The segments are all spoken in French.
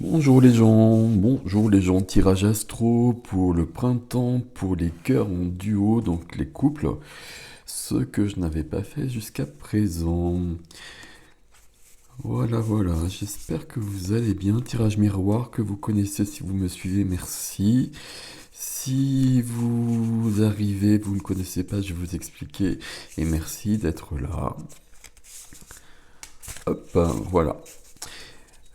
Bonjour les gens, tirage astro pour le printemps, pour les cœurs en duo, donc les couples, ce que je n'avais pas fait jusqu'à présent. Voilà, j'espère que vous allez bien. Tirage miroir que vous connaissez si vous me suivez, merci. Si vous arrivez, vous ne connaissez pas, je vais vous expliquer et merci d'être là. Hop, voilà.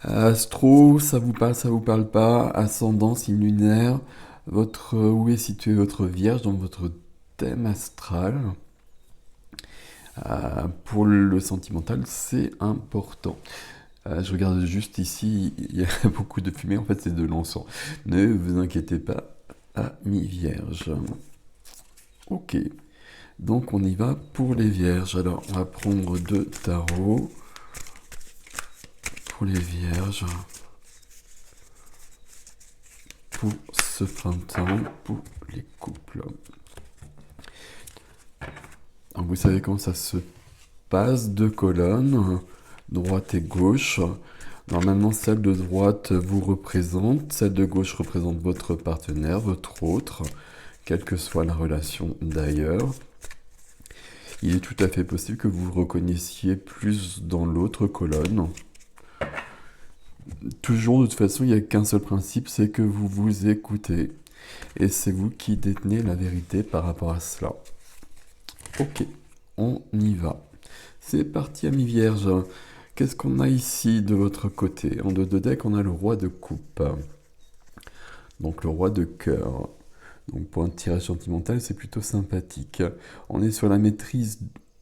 Astro, ça vous parle pas. Ascendant, signe lunaire. Où est située votre Vierge dans votre thème astral? Pour le sentimental, c'est important. Je regarde juste ici, il y a beaucoup de fumée. En fait, c'est de l'encens. Ne vous inquiétez pas, amis Vierge. Ok, donc on y va pour les Vierges. Alors, on va prendre deux tarots pour les Vierges. Pour ce printemps, pour les couples. Alors, vous savez comment ça se passe, deux colonnes, droite et gauche. Normalement, celle de droite vous représente, celle de gauche représente votre partenaire, votre autre, quelle que soit la relation d'ailleurs. Il est tout à fait possible que vous vous reconnaissiez plus dans l'autre colonne. Toujours, de toute façon, il n'y a qu'un seul principe, c'est que vous vous écoutez. Et c'est vous qui détenez la vérité par rapport à cela. Ok, on y va. C'est parti, amis vierges. Qu'est-ce qu'on a ici de votre côté? En deux de deck, on a le roi de coupe. Donc le roi de cœur. Donc pour un tirage sentimental, c'est plutôt sympathique. On est sur la maîtrise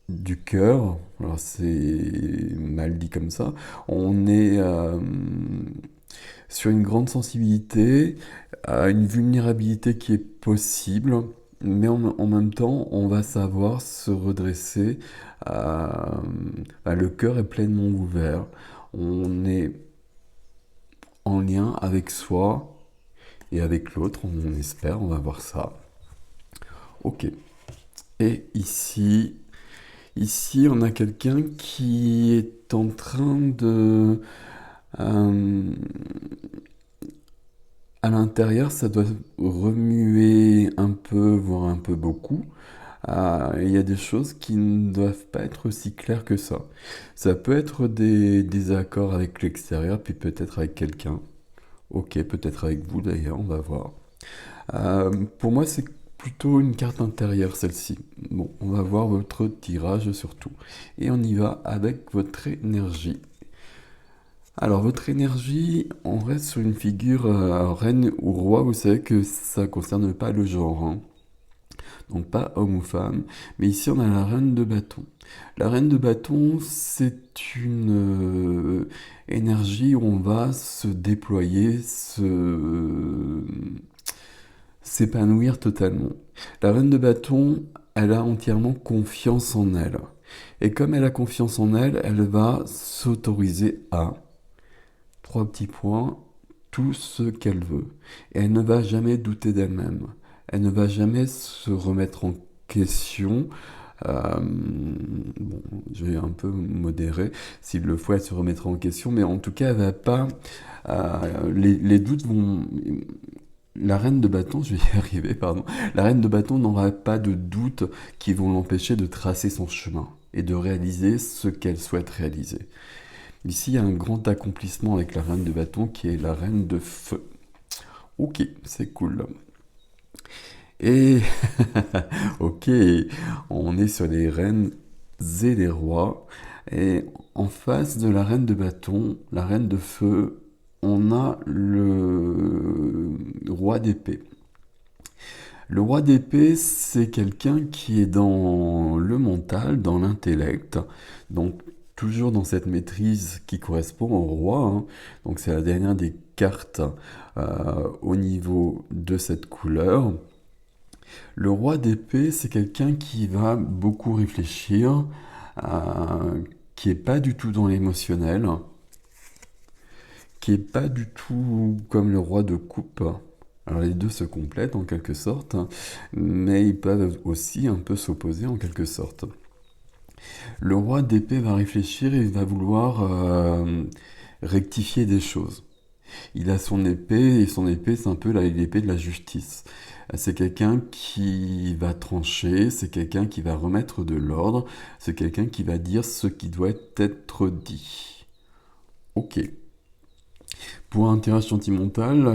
du cœur. Alors c'est mal dit comme ça. On est sur une grande sensibilité, une vulnérabilité qui est possible. Mais en même temps, on va savoir se redresser. Le cœur est pleinement ouvert. On est en lien avec soi et avec l'autre, on espère, on va voir ça. Ok. Et ici, on a quelqu'un qui est en train de... à l'intérieur, ça doit remuer un peu, voire un peu beaucoup. Il y a des choses qui ne doivent pas être aussi claires que ça. Ça peut être des désaccords avec l'extérieur, puis peut-être avec quelqu'un. Ok, peut-être avec vous d'ailleurs, on va voir. Pour moi, c'est plutôt une carte intérieure, celle-ci. Bon, on va voir votre tirage surtout. Et on y va avec votre énergie. Alors, votre énergie, on reste sur une figure reine ou roi. Vous savez que ça ne concerne pas le genre, hein. Donc pas homme ou femme. Mais ici, on a la reine de bâton. La reine de bâton, c'est une énergie où on va se déployer, s'épanouir totalement. La reine de bâton, elle a entièrement confiance en elle. Et comme elle a confiance en elle, elle va s'autoriser à, trois petits points, tout ce qu'elle veut. Et elle ne va jamais douter d'elle-même. Elle ne va jamais se remettre en question. Bon, je vais un peu modérer. S'il le faut, elle se remettra en question. Mais en tout cas, elle va pas... les doutes vont... La reine de bâton, je vais y arriver, pardon. La reine de bâton n'aura pas de doutes qui vont l'empêcher de tracer son chemin et de réaliser ce qu'elle souhaite réaliser. Ici, il y a un grand accomplissement avec la reine de bâton qui est la reine de feu. Ok, c'est cool. Et ok, on est sur les reines et les rois. Et en face de la reine de bâton, la reine de feu, on a le roi d'épée. Le roi d'épée, c'est quelqu'un qui est dans le mental, dans l'intellect, donc toujours dans cette maîtrise qui correspond au roi, hein. Donc c'est la dernière des cartes au niveau de cette couleur. Le roi d'épée, c'est quelqu'un qui va beaucoup réfléchir, qui est pas du tout dans l'émotionnel, qui est pas du tout comme le roi de coupe. Alors les deux se complètent en quelque sorte, mais ils peuvent aussi un peu s'opposer en quelque sorte. Le roi d'épée va réfléchir et il va vouloir rectifier des choses. Il a son épée, et son épée, c'est un peu l'épée de la justice. C'est quelqu'un qui va trancher, c'est quelqu'un qui va remettre de l'ordre, c'est quelqu'un qui va dire ce qui doit être dit. Ok. Pour un tirage sentimental,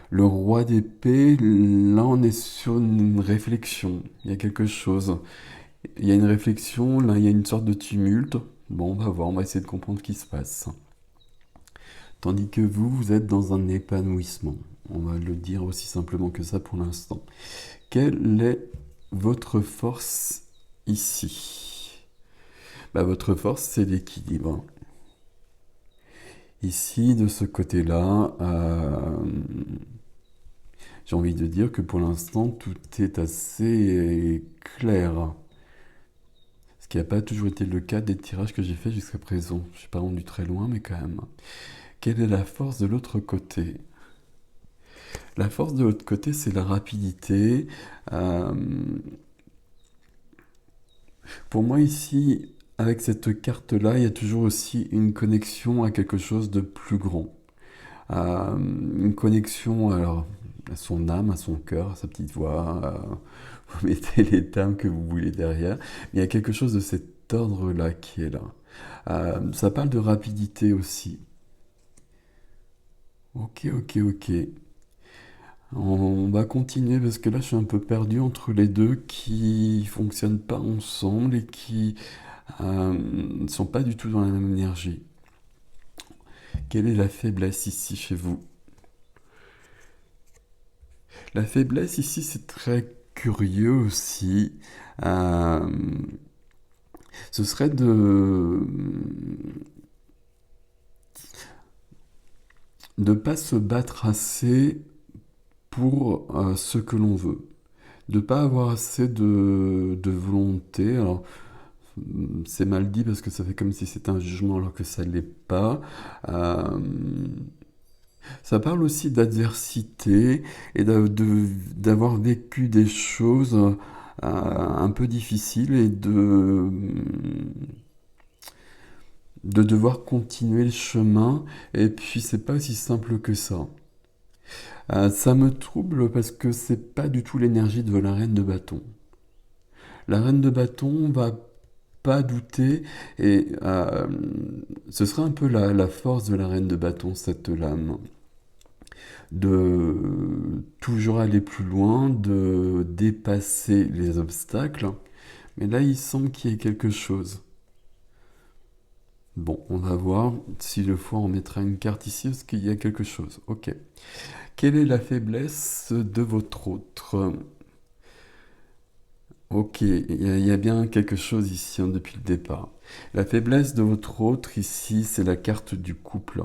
le roi d'épée, là on est sur une réflexion, il y a quelque chose. Il y a une réflexion, là il y a une sorte de tumulte. Bon, on va voir, on va essayer de comprendre ce qui se passe. Tandis que vous, vous êtes dans un épanouissement. On va le dire aussi simplement que ça pour l'instant. Quelle est votre force ici? Votre force, c'est l'équilibre. Ici, de ce côté-là, j'ai envie de dire que pour l'instant, tout est assez clair. Ce qui n'a pas toujours été le cas des tirages que j'ai faits jusqu'à présent. Je ne suis pas rendu très loin, mais quand même. Quelle est la force de l'autre côté? La force de l'autre côté, c'est la rapidité. Euh, pour moi, ici, avec cette carte-là, il y a toujours aussi une connexion à quelque chose de plus grand. Une connexion alors, à son âme, à son cœur, à sa petite voix. Vous mettez les termes que vous voulez derrière. Mais il y a quelque chose de cet ordre-là qui est là. Ça parle de rapidité aussi. Ok, ok, ok. On va continuer parce que là je suis un peu perdu entre les deux qui fonctionnent pas ensemble et qui ne sont pas du tout dans la même énergie. Quelle est la faiblesse ici chez vous? La faiblesse ici c'est très curieux aussi. Euh, Ce serait de ne pas se battre assez pour ce que l'on veut. De ne pas avoir assez de volonté. Alors, c'est mal dit parce que ça fait comme si c'était un jugement alors que ça ne l'est pas. Euh, Ça parle aussi d'adversité et d'avoir vécu des choses un peu difficiles et de devoir continuer le chemin. Et puis, c'est pas aussi simple que ça. Ça me trouble parce que c'est pas du tout l'énergie de la reine de bâton. La reine de bâton va pas douter et ce serait un peu la force de la reine de bâton, cette lame. De toujours aller plus loin, de dépasser les obstacles. Mais là, il semble qu'il y ait quelque chose. Bon, on va voir. Si le fois, on mettra une carte ici, parce qu'il y a quelque chose. Ok. Quelle est la faiblesse de votre autre? Ok, il y a bien quelque chose ici depuis le départ. La faiblesse de votre autre ici, c'est la carte du couple.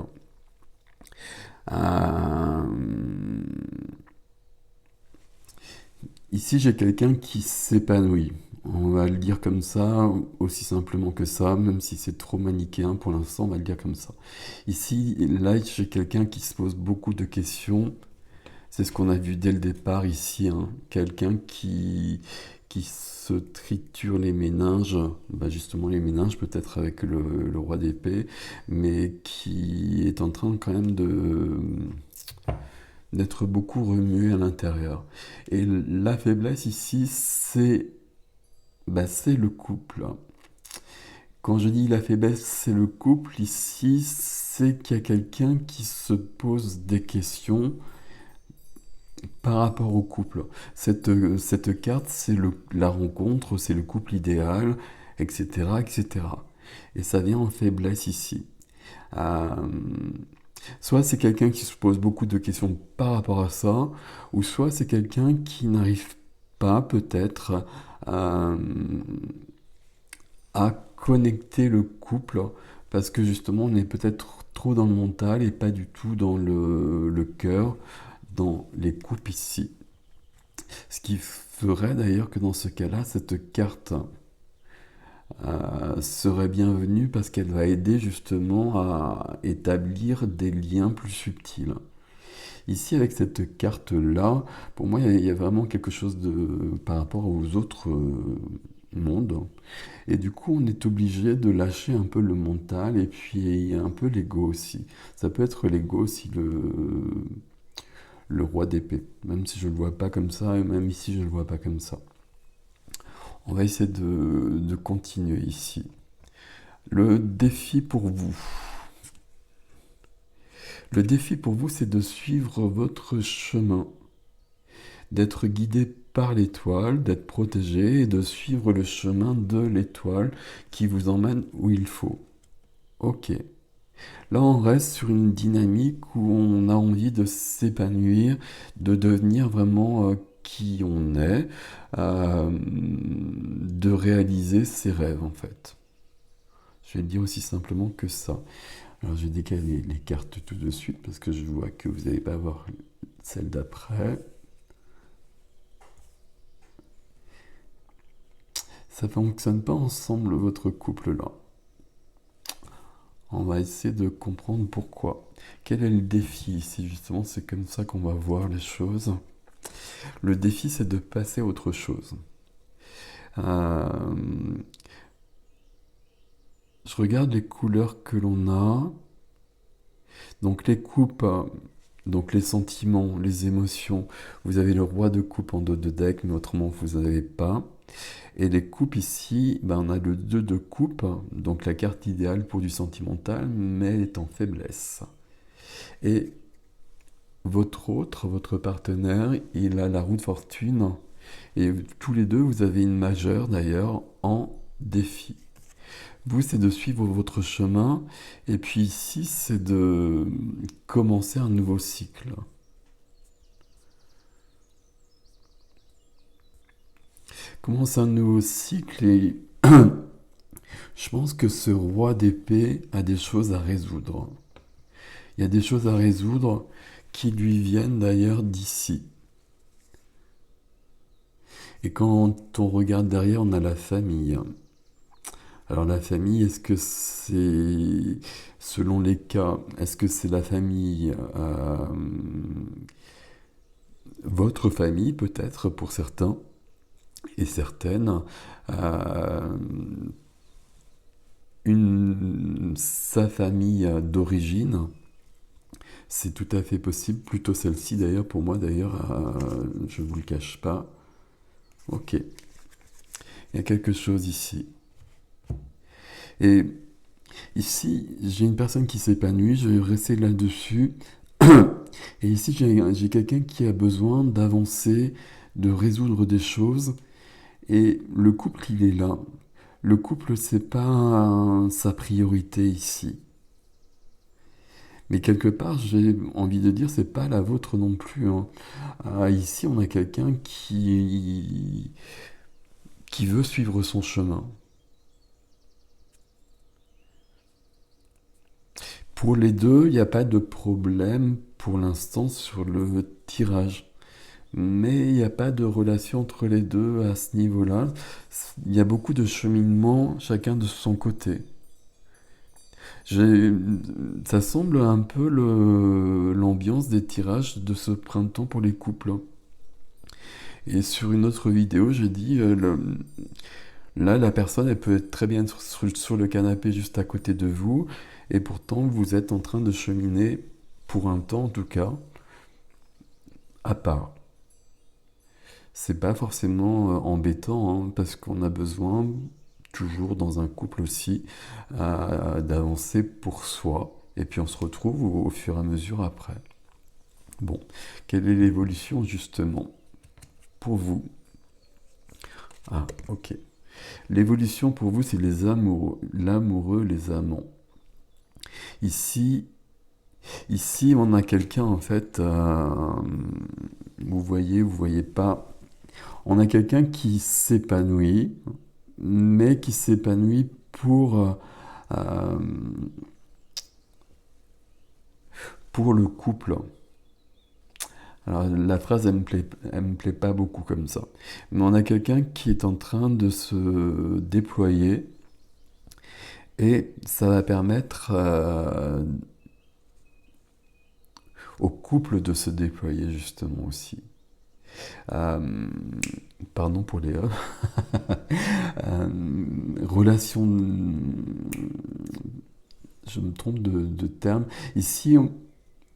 Euh, Ici, j'ai quelqu'un qui s'épanouit. On va le dire comme ça, aussi simplement que ça, même si c'est trop manichéen pour l'instant, on va le dire comme ça. Ici, là, j'ai quelqu'un qui se pose beaucoup de questions. C'est ce qu'on a vu dès le départ ici, hein. Quelqu'un qui se triture les méninges, justement les méninges peut-être avec le roi d'épée, mais qui est en train quand même d'être beaucoup remué à l'intérieur. Et la faiblesse ici, c'est le couple. Quand je dis la faiblesse, c'est le couple, ici, c'est qu'il y a quelqu'un qui se pose des questions par rapport au couple. Cette carte, c'est la rencontre, c'est le couple idéal, etc., etc. Et ça vient en faiblesse ici. Euh, Soit c'est quelqu'un qui se pose beaucoup de questions par rapport à ça, ou soit c'est quelqu'un qui n'arrive pas peut-être euh, à connecter le couple, parce que justement on est peut-être trop dans le mental et pas du tout dans le cœur, dans les couples ici. Ce qui ferait d'ailleurs que dans ce cas-là, cette carte serait bienvenue parce qu'elle va aider justement à établir des liens plus subtils. Ici, avec cette carte-là, pour moi, il y a vraiment quelque chose de, par rapport aux autres. monde. Et du coup, on est obligé de lâcher un peu le mental et puis un peu l'ego aussi. Ça peut être l'ego aussi, le roi d'épée, même si je ne le vois pas comme ça, et même ici je ne le vois pas comme ça. On va essayer de continuer ici. Le défi pour vous. Le défi pour vous, c'est de suivre votre chemin, d'être guidé par l'étoile, d'être protégé et de suivre le chemin de l'étoile qui vous emmène où il faut. Ok. Là, on reste sur une dynamique où on a envie de s'épanouir, de devenir vraiment qui on est, de réaliser ses rêves en fait. Je vais le dire aussi simplement que ça. Alors, je vais décaler les cartes tout de suite parce que je vois que vous n'allez pas voir celle d'après. Ça ne fonctionne pas ensemble votre couple là. On va essayer de comprendre pourquoi. Quel est le défi ici justement? C'est comme ça qu'on va voir les choses. Le défi, c'est de passer à autre chose. Euh, je regarde les couleurs que l'on a. Donc les coupes, donc les sentiments, les émotions. Vous avez le roi de coupe en dos de deck, mais autrement vous n'en avez pas. Et les coupes ici, ben, on a le 2 de coupe, donc la carte idéale pour du sentimental, mais elle est en faiblesse. Et votre partenaire, il a la roue de fortune. Et tous les deux, vous avez une majeure d'ailleurs en défi. Vous, c'est de suivre votre chemin. Et puis ici, c'est de commencer un nouveau cycle. Commencer un nouveau cycle et je pense que ce roi d'épée a des choses à résoudre. Il y a des choses à résoudre qui lui viennent d'ailleurs d'ici. Et quand on regarde derrière, on a la famille. Alors la famille, est-ce que c'est, selon les cas, est-ce que c'est la famille, votre famille peut-être pour certains et certaines, euh, sa famille d'origine, c'est tout à fait possible, plutôt celle-ci d'ailleurs, pour moi d'ailleurs, je ne vous le cache pas. Ok, il y a quelque chose ici. Et ici, j'ai une personne qui s'épanouit, je vais rester là-dessus. Et ici, j'ai quelqu'un qui a besoin d'avancer, de résoudre des choses. Et le couple, il est là. Le couple, c'est pas sa priorité ici. Mais quelque part, j'ai envie de dire, c'est pas la vôtre non plus, hein. Ici, on a quelqu'un qui veut suivre son chemin. Pour les deux, il n'y a pas de problème pour l'instant sur le tirage. Mais il n'y a pas de relation entre les deux à ce niveau-là. Il y a beaucoup de cheminement, chacun de son côté. J'ai- Ça semble un peu l'ambiance des tirages de ce printemps pour les couples. Et sur une autre vidéo, j'ai dit, là, la personne, elle peut être très bien sur le canapé juste à côté de vous, et pourtant, vous êtes en train de cheminer, pour un temps en tout cas, à part. C'est pas forcément embêtant, hein, parce qu'on a besoin, toujours dans un couple aussi, d'avancer pour soi, et puis on se retrouve au fur et à mesure après. Bon, quelle est l'évolution justement pour vous? Ah, ok. L'évolution pour vous, c'est les amoureux, l'amoureux, les amants. Ici, ici, on a quelqu'un en fait, vous voyez pas. On a quelqu'un qui s'épanouit, mais qui s'épanouit euh, pour le couple. Alors la phrase, elle me plaît pas beaucoup comme ça. Mais on a quelqu'un qui est en train de se déployer et ça va permettre au couple de se déployer justement aussi. Euh, Pardon pour les relation, je me trompe de terme. Ici,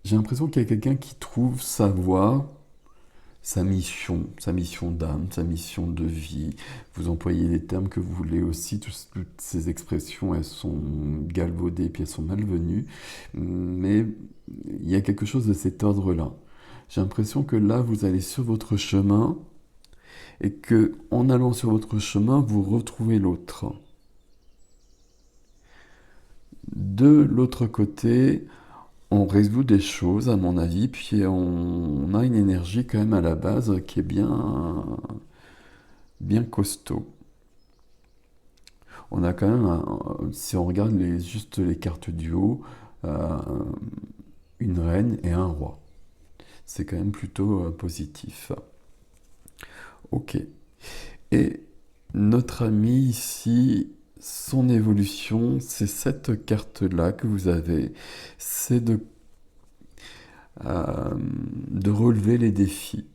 j'ai l'impression qu'il y a quelqu'un qui trouve sa voie, sa mission d'âme, sa mission de vie. Vous employez les termes que vous voulez aussi, toutes ces expressions, elles sont galvaudées, puis elles sont malvenues, mais il y a quelque chose de cet ordre-là. J'ai l'impression que là, vous allez sur votre chemin, et que en allant sur votre chemin, vous retrouvez l'autre. De l'autre côté, on résout des choses, à mon avis, puis on a une énergie quand même à la base qui est bien costaud. On a quand même, si on regarde juste les cartes du haut, euh, une reine et un roi. C'est quand même plutôt positif. Ok. Et notre ami ici, son évolution, c'est cette carte-là que vous avez. C'est euh, de relever les défis.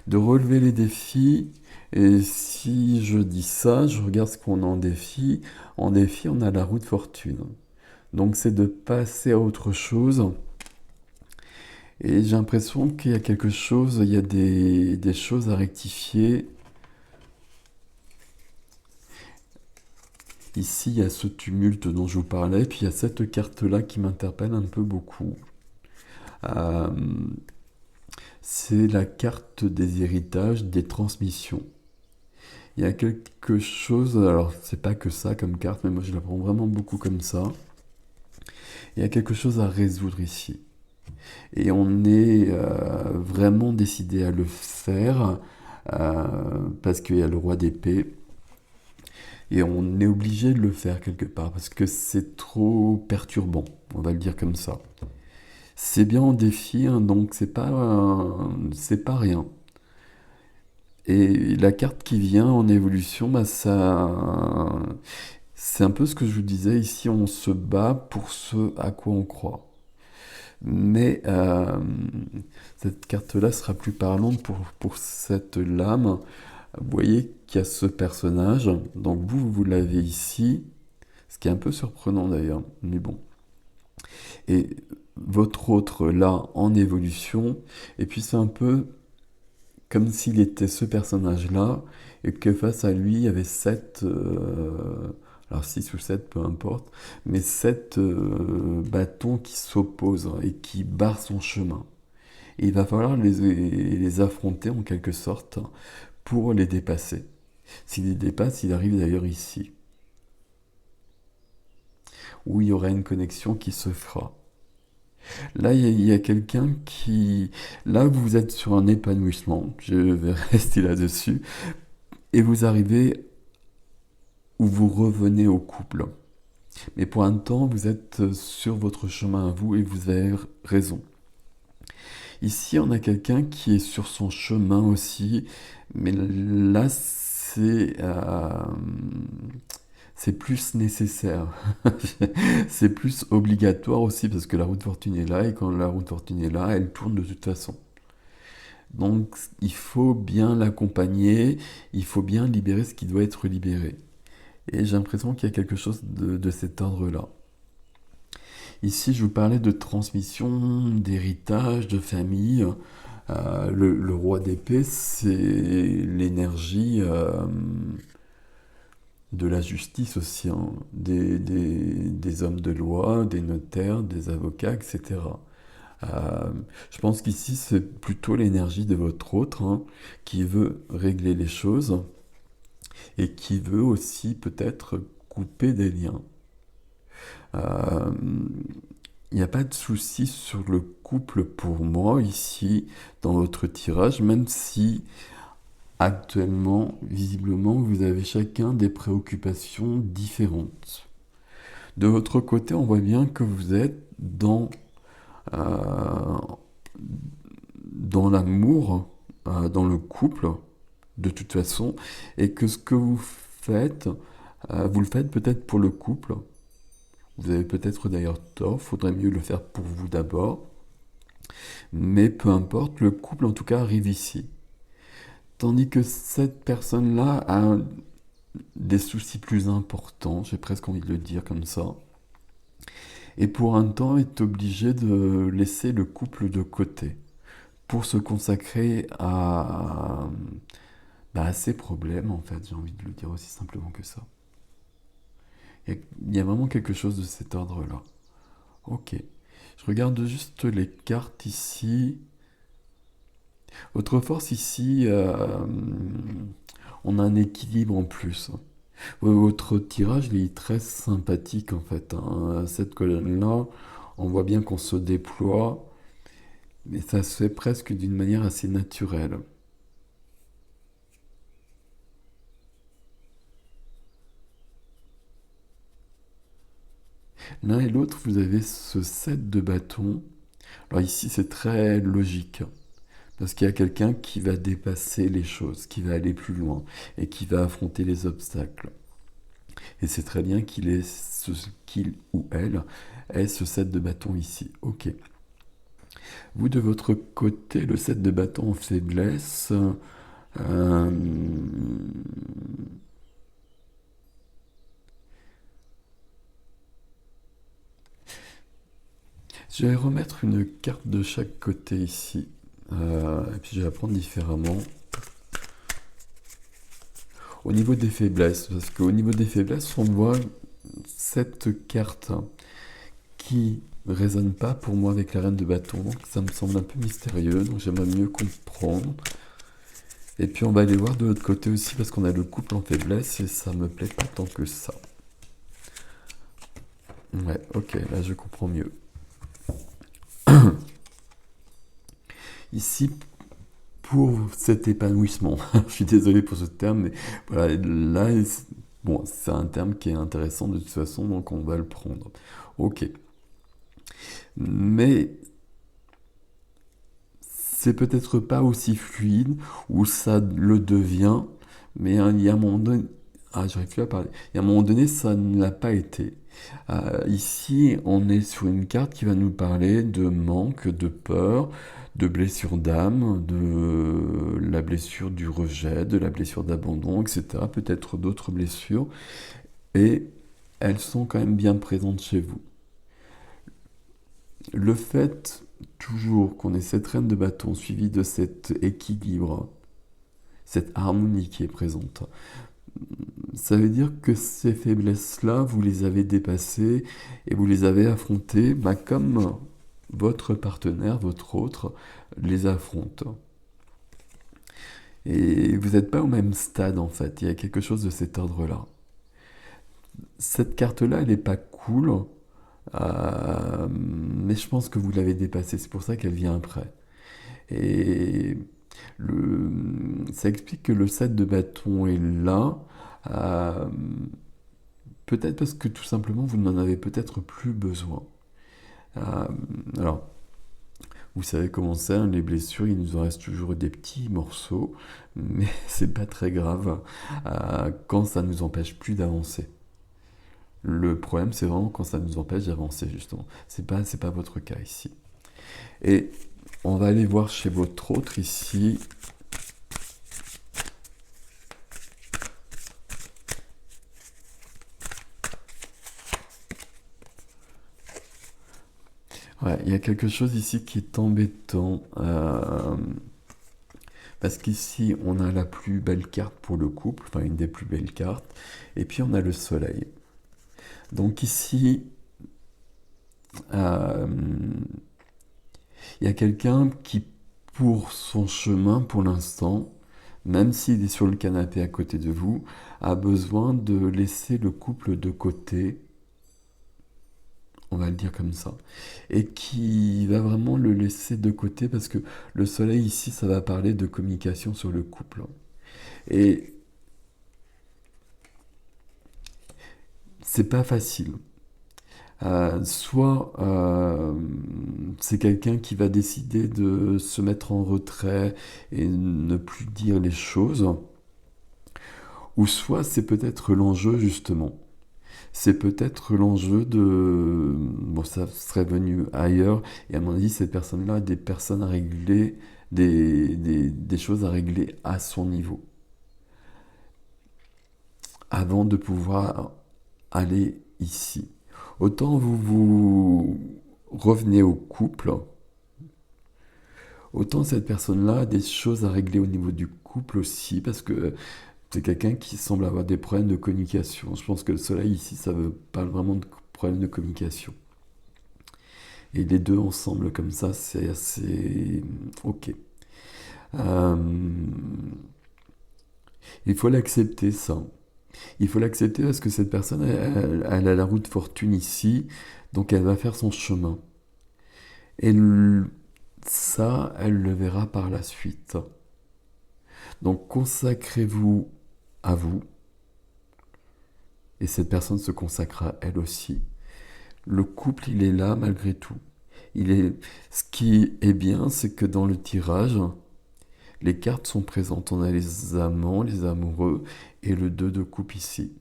De relever les défis. Et si je dis ça, je regarde ce qu'on a en défi. En défi, on a la roue de fortune. Donc c'est de passer à autre chose. Et j'ai l'impression qu'il y a quelque chose, il y a des choses à rectifier. Ici, il y a ce tumulte dont je vous parlais, puis il y a cette carte-là qui m'interpelle un peu beaucoup. Euh, c'est la carte des héritages, des transmissions. Il y a quelque chose, alors c'est pas que ça comme carte, mais moi je la prends vraiment beaucoup comme ça. Il y a quelque chose à résoudre ici. Et on est vraiment décidé à le faire, parce qu'il y a le roi d'épée. Et on est obligé de le faire quelque part parce que c'est trop perturbant, on va le dire comme ça. C'est bien en défi, hein, donc c'est pas rien. Et la carte qui vient en évolution, bah c'est un peu ce que je vous disais ici, on se bat pour ce à quoi on croit. Mais cette carte-là sera plus parlante pour cette lame. Vous voyez qu'il y a ce personnage, donc vous l'avez ici, ce qui est un peu surprenant d'ailleurs, mais bon. Et votre autre là en évolution, et puis c'est un peu comme s'il était ce personnage-là, et que face à lui il y avait sept, alors 6 ou 7, peu importe, mais sept bâtons qui s'opposent et qui barrent son chemin. Et il va falloir les affronter en quelque sorte pour les dépasser. S'il les dépasse, il arrive d'ailleurs ici, où il y aura une connexion qui se fera. Là, il y a quelqu'un qui... Là, vous êtes sur un épanouissement, je vais rester là-dessus, et vous arrivez où vous revenez au couple. Mais pour un temps, vous êtes sur votre chemin à vous et vous avez raison. Ici, on a quelqu'un qui est sur son chemin aussi, mais là, c'est plus nécessaire. C'est plus obligatoire aussi parce que la roue de fortune est là et quand la roue de fortune est là, elle tourne de toute façon. Donc, il faut bien l'accompagner, il faut bien libérer ce qui doit être libéré. Et j'ai l'impression qu'il y a quelque chose de cet ordre-là. Ici, je vous parlais de transmission, d'héritage, de famille. Le roi d'épée, c'est l'énergie de la justice aussi, hein. Des hommes de loi, des notaires, des avocats, etc. Je pense qu'ici, c'est plutôt l'énergie de votre autre, hein, qui veut régler les choses et qui veut aussi peut-être couper des liens. Euh, Il n'y a pas de souci sur le couple pour moi ici dans votre tirage, même si actuellement, visiblement, vous avez chacun des préoccupations différentes. De votre côté, on voit bien que vous êtes euh, dans l'amour, dans le couple, de toute façon, et que ce que vous le faites peut-être pour le couple. Vous avez peut-être d'ailleurs tort, faudrait mieux le faire pour vous d'abord. Mais peu importe, le couple en tout cas arrive ici. Tandis que cette personne-là a des soucis plus importants, j'ai presque envie de le dire comme ça, et pour un temps est obligé de laisser le couple de côté pour se consacrer à ses problèmes, en fait, j'ai envie de le dire aussi simplement que ça. Il y a vraiment quelque chose de cet ordre-là. Ok. Je regarde juste les cartes ici. Votre force ici, on a un équilibre en plus. Votre tirage, il est très sympathique en fait, hein. Cette colonne-là, on voit bien qu'on se déploie, mais ça se fait presque d'une manière assez naturelle. L'un et l'autre, vous avez ce set de bâtons. Alors ici, c'est très logique, parce qu'il y a quelqu'un qui va dépasser les choses, qui va aller plus loin, et qui va affronter les obstacles. Et c'est très bien qu'il ou elle ait ce set de bâtons ici. Ok. Vous, de votre côté, le set de bâtons en faiblesse, euh, je vais remettre une carte de chaque côté ici. Et puis je vais la prendre différemment. Au niveau des faiblesses, parce qu'au niveau des faiblesses, on voit cette carte qui résonne pas pour moi avec la reine de bâton. Donc ça me semble un peu mystérieux, donc j'aimerais mieux comprendre. Et puis on va aller voir de l'autre côté aussi, parce qu'on a le couple en faiblesse et ça me plaît pas tant que ça. Ouais, ok, là je comprends mieux. Ici, pour cet épanouissement, je suis désolé pour ce terme, mais voilà, là, bon, c'est un terme qui est intéressant de toute façon, donc on va le prendre. Ok. Mais c'est peut-être pas aussi fluide, ou ça le devient, mais hein, il y a un moment donné... Ah, j'arrive plus à parler. Il y a un moment donné, ça ne l'a pas été. Ici, on est sur une carte qui va nous parler de manque, de peur, de blessure d'âme, de la blessure du rejet, de la blessure d'abandon, etc. Peut-être d'autres blessures. Et elles sont quand même bien présentes chez vous. Le fait, toujours, qu'on ait cette reine de bâton suivie de cet équilibre, cette harmonie qui est présente, ça veut dire que ces faiblesses-là, vous les avez dépassées et vous les avez affrontées comme votre partenaire, votre autre, les affronte. Et vous n'êtes pas au même stade en fait, il y a quelque chose de cet ordre-là. Cette carte-là, elle n'est pas cool, mais je pense que vous l'avez dépassée, c'est pour ça qu'elle vient après. Et ça explique que le set de bâton est là, euh, peut-être parce que tout simplement vous n'en avez peut-être plus besoin. Euh, alors, vous savez comment c'est, hein, les blessures, il nous en reste toujours des petits morceaux, mais c'est pas très grave quand ça nous empêche plus d'avancer. Le problème, c'est vraiment quand ça nous empêche d'avancer, justement. C'est pas votre cas ici. Et on va aller voir chez votre autre ici. Ouais, il y a quelque chose ici qui est embêtant. Parce qu'ici, on a la plus belle carte pour le couple, enfin une des plus belles cartes. Et puis on a le soleil. Donc ici, euh, il y a quelqu'un qui, pour son chemin, pour l'instant, même s'il est sur le canapé à côté de vous, a besoin de laisser le couple de côté, on va le dire comme ça, et qui va vraiment le laisser de côté parce que le soleil ici, ça va parler de communication sur le couple. Et c'est pas facile. Soit c'est quelqu'un qui va décider de se mettre en retrait et ne plus dire les choses, ou soit c'est peut-être l'enjeu justement. C'est peut-être l'enjeu de... bon, ça serait venu ailleurs. Et à mon avis, cette personne-là a des personnes à régler, des choses à régler à son niveau, avant de pouvoir aller ici. Autant vous revenez au couple, autant cette personne-là a des choses à régler au niveau du couple aussi, parce que c'est quelqu'un qui semble avoir des problèmes de communication. Je pense que le soleil ici, ça parle vraiment de problèmes de communication. Et les deux ensemble comme ça, c'est assez ok. Euh, il faut l'accepter ça. Il faut l'accepter parce que cette personne, elle a la roue de fortune ici, donc elle va faire son chemin. Et ça, elle le verra par la suite. Donc consacrez-vous à vous, et cette personne se consacrera elle aussi. Le couple, il est là malgré tout. Ce qui est bien, c'est que dans le tirage, les cartes sont présentes. On a les amants, les amoureux et le 2 de coupe ici.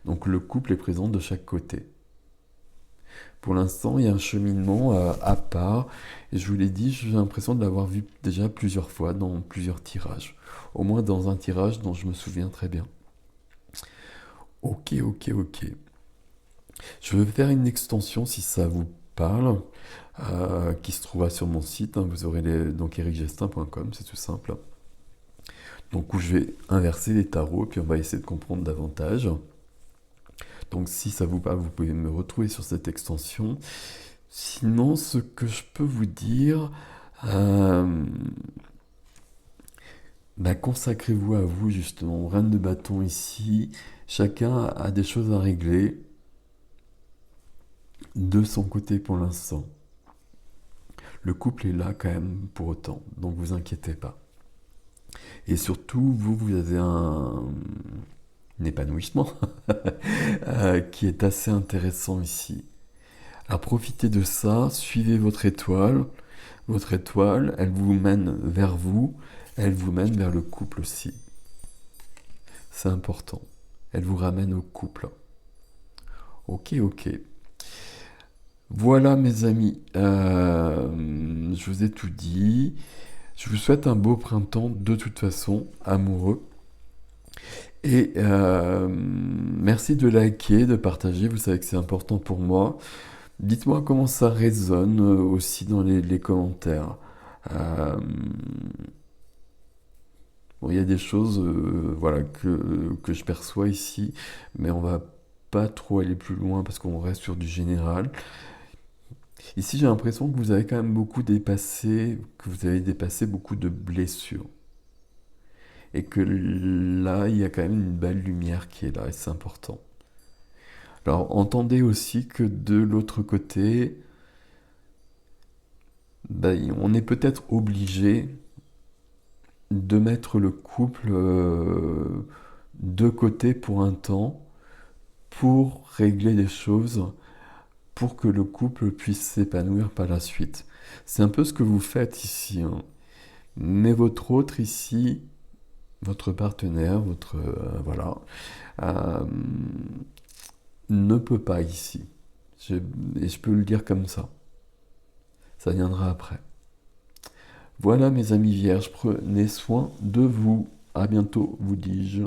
Donc le couple est présent de chaque côté. Pour l'instant, il y a un cheminement à part. Et je vous l'ai dit, j'ai l'impression de l'avoir vu déjà plusieurs fois dans plusieurs tirages. Au moins dans un tirage dont je me souviens très bien. Ok, ok, ok. Je vais faire une extension si ça vous parle, qui se trouvera sur mon site. Vous aurez donc ericgestin.com, c'est tout simple. Donc où je vais inverser les tarots, puis on va essayer de comprendre davantage. Donc si ça vous parle, vous pouvez me retrouver sur cette extension. Sinon, ce que je peux vous dire, consacrez-vous à vous justement. Reine de bâton ici, chacun a des choses à régler de son côté pour l'instant. Le couple est là quand même pour autant, donc vous inquiétez pas. Et surtout, vous avez un épanouissement qui est assez intéressant ici. Alors profitez de ça, suivez votre étoile. Votre étoile, elle vous mène vers vous, elle vous mène vers le couple aussi. C'est important. Elle vous ramène au couple. Ok, ok. Voilà mes amis, je vous ai tout dit. Je vous souhaite un beau printemps de toute façon, amoureux. Et merci de liker, de partager, vous savez que c'est important pour moi. Dites-moi comment ça résonne aussi dans les commentaires. Euh, bon, il y a des choses voilà, que je perçois ici, mais on va pas trop aller plus loin parce qu'on reste sur du général. Ici, j'ai l'impression que vous avez quand même beaucoup dépassé, que vous avez dépassé beaucoup de blessures. Et que là, il y a quand même une belle lumière qui est là, et c'est important. Alors, entendez aussi que de l'autre côté, on est peut-être obligé de mettre le couple de côté pour un temps, pour régler des choses, pour que le couple puisse s'épanouir par la suite. C'est un peu ce que vous faites ici, hein. Mais votre autre ici, votre partenaire, votre voilà, euh, ne peut pas ici. Et je peux le dire comme ça. Ça viendra après. Voilà mes amis vierges, prenez soin de vous. À bientôt, vous dis-je.